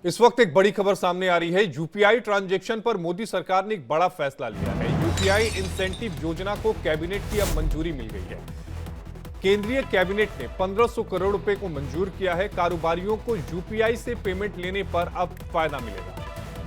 इस वक्त एक बड़ी खबर सामने आ रही है। यूपीआई ट्रांजैक्शन पर मोदी सरकार ने एक बड़ा फैसला लिया है। यूपीआई इंसेंटिव योजना को कैबिनेट की अब मंजूरी मिल गई है। केंद्रीय कैबिनेट ने 1500 करोड़ रुपए को मंजूर किया है। कारोबारियों को यूपीआई से पेमेंट लेने पर अब फायदा मिलेगा।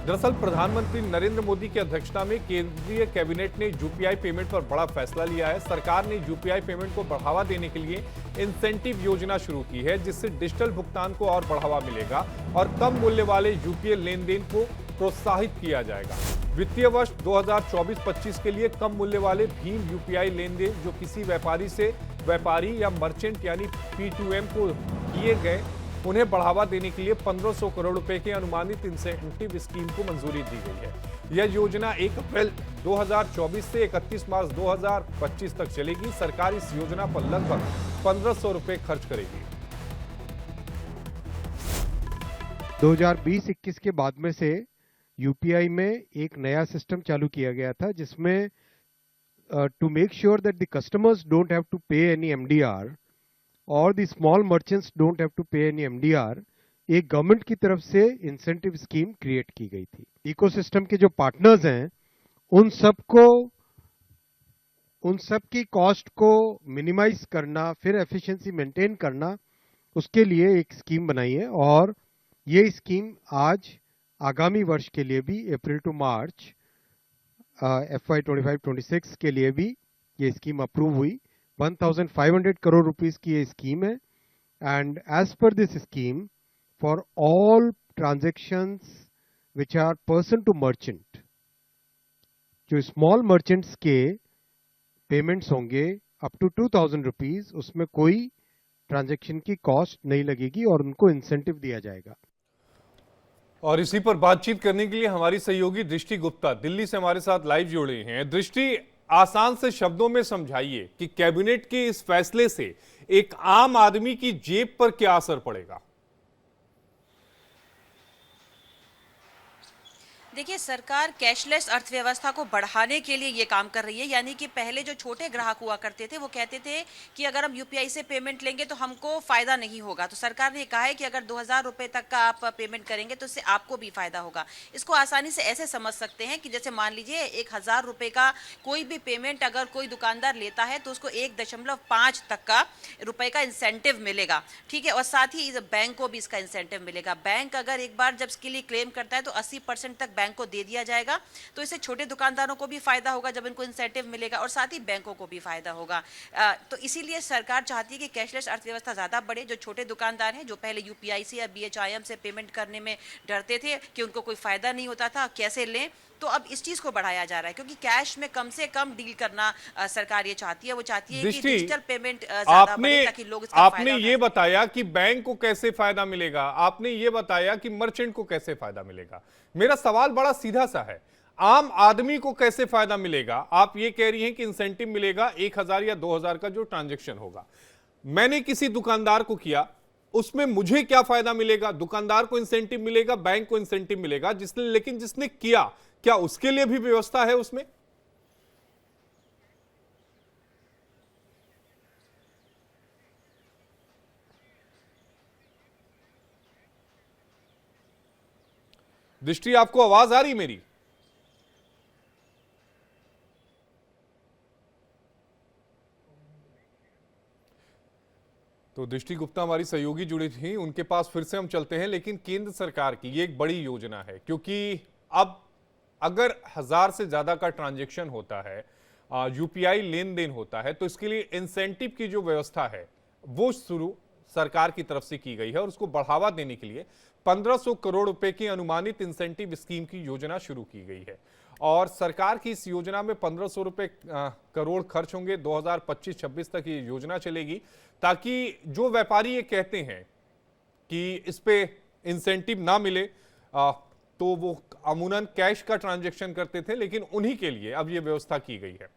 दरअसल प्रधानमंत्री नरेंद्र मोदी की अध्यक्षता में केंद्रीय कैबिनेट ने यूपीआई पेमेंट पर बड़ा फैसला लिया है। सरकार ने यूपीआई पेमेंट को बढ़ावा देने के लिए इंसेंटिव योजना शुरू की है, जिससे डिजिटल भुगतान को और बढ़ावा मिलेगा और कम मूल्य वाले यूपीआई लेनदेन को प्रोत्साहित किया जाएगा। वित्तीय वर्ष 2024-25 के लिए कम मूल्य वाले भीम यूपीआई लेनदेन जो किसी व्यापारी या मर्चेंट यानी P2M को किए गए, उन्हें बढ़ावा देने के लिए 1500 करोड़ रुपए के अनुमानित इंसेंटिव स्कीम को मंजूरी दी गई है। यह योजना 1 अप्रैल 2024 से 31 मार्च 2025 तक चलेगी। सरकार इस योजना पर लगभग 1500 रुपए खर्च करेगी। 2020-21 के बाद में से यूपीआई में एक नया सिस्टम चालू किया गया था, जिसमें to make sure that the customers don't have to pay any MDR और the small merchants don't have to pay any MDR, एक गवर्नमेंट की तरफ से इंसेंटिव स्कीम क्रिएट की गई थी। इकोसिस्टम के जो पार्टनर्स हैं उन सब की कॉस्ट को मिनिमाइज करना, फिर एफिशिएंसी मेंटेन करना, उसके लिए एक स्कीम बनाई है। और ये स्कीम आज आगामी वर्ष के लिए भी अप्रैल टू मार्च FY 25-26 के लिए भी ये स्कीम अप्रूव हुई। 1500 करोड़ रुपीस की ये स्कीम है। And as per this scheme, for all transactions which are person to merchant, जो स्मॉल मर्चेंट्स के पेमेंट्स होंगे अप टू 2000 रुपीज, उसमें कोई ट्रांजैक्शन की कॉस्ट नहीं लगेगी और उनको इंसेंटिव दिया जाएगा। और इसी पर बातचीत करने के लिए हमारी सहयोगी दृष्टि गुप्ता दिल्ली से हमारे साथ लाइव जुड़े हैं। दृष्टि, आसान से शब्दों में समझाइए कि कैबिनेट के इस फैसले से एक आम आदमी की जेब पर क्या असर पड़ेगा। देखिए, सरकार कैशलेस अर्थव्यवस्था को बढ़ाने के लिए ये काम कर रही है। यानी कि पहले जो छोटे ग्राहक हुआ करते थे वो कहते थे कि अगर हम यूपीआई से पेमेंट लेंगे तो हमको फ़ायदा नहीं होगा। तो सरकार ने कहा है कि अगर 2000 रुपये तक का आप पेमेंट करेंगे तो इससे आपको भी फ़ायदा होगा। इसको आसानी से ऐसे समझ सकते हैं कि जैसे मान लीजिए 1000 रुपये का कोई भी पेमेंट अगर कोई दुकानदार लेता है तो उसको 1.5 तक का रुपये का इंसेंटिव मिलेगा। ठीक है, और साथ ही बैंक को भी इसका इंसेंटिव मिलेगा। बैंक अगर एक बार जब इसके लिए क्लेम करता है तो 80% तक बैंक को दे दिया जाएगा। तो इससे छोटे दुकानदारों को भी फायदा होगा जब इनको इंसेंटिव मिलेगा, और साथ ही बैंकों को भी फायदा होगा। तो इसीलिए सरकार चाहती है कि कैशलेस अर्थव्यवस्था ज्यादा बढ़े। जो छोटे दुकानदार हैं, जो पहले यूपीआई से या BHIM से पेमेंट करने में डरते थे कि उनको कोई फायदा नहीं होता था, कैसे लें, तो अब इस चीज को बढ़ाया जा रहा है, क्योंकि कैश में कम से कम डील करना सरकार ये चाहती है। वो चाहती है कि डिजिटल पेमेंट ज्यादा बढ़े ताकि लोग इसका फायदा आपने ये बताया कि बैंक को कैसे फायदा मिलेगा, आपने ये बताया कि मर्चेंट को कैसे फायदा मिलेगा। मेरा सवाल बड़ा सीधा सा है, आम आदमी को कैसे फायदा मिलेगा? आप ये कह रही हैं कि इंसेंटिव मिलेगा 1000 या 2000 का जो ट्रांजैक्शन होगा, मैंने किसी दुकानदार को किया, उसमें मुझे क्या फायदा मिलेगा? दुकानदार को इंसेंटिव मिलेगा, बैंक को इंसेंटिव मिलेगा। लेकिन जिसने किया, क्या उसके लिए भी व्यवस्था है उसमें? दृष्टि, आपको आवाज आ रही मेरी? तो दृष्टि गुप्ता हमारी सहयोगी जुड़ी थी, उनके पास फिर से हम चलते हैं। लेकिन केंद्र सरकार की ये एक बड़ी योजना है, क्योंकि अब अगर 1000 से ज्यादा का ट्रांजैक्शन होता है, यूपीआई लेन देन होता है, तो इसके लिए इंसेंटिव की जो व्यवस्था है वो शुरू सरकार की तरफ से की गई है। और उसको बढ़ावा देने के लिए 1500 करोड़ रुपए की अनुमानित इंसेंटिव स्कीम की योजना शुरू की गई है। और सरकार की इस योजना में 1500 रुपए करोड़ खर्च होंगे। 2025-26 तक ये योजना चलेगी, ताकि जो व्यापारी ये कहते हैं कि इस पे इंसेंटिव ना मिले, तो वो अमूमन कैश का ट्रांजैक्शन करते थे, लेकिन उन्हीं के लिए अब ये व्यवस्था की गई है।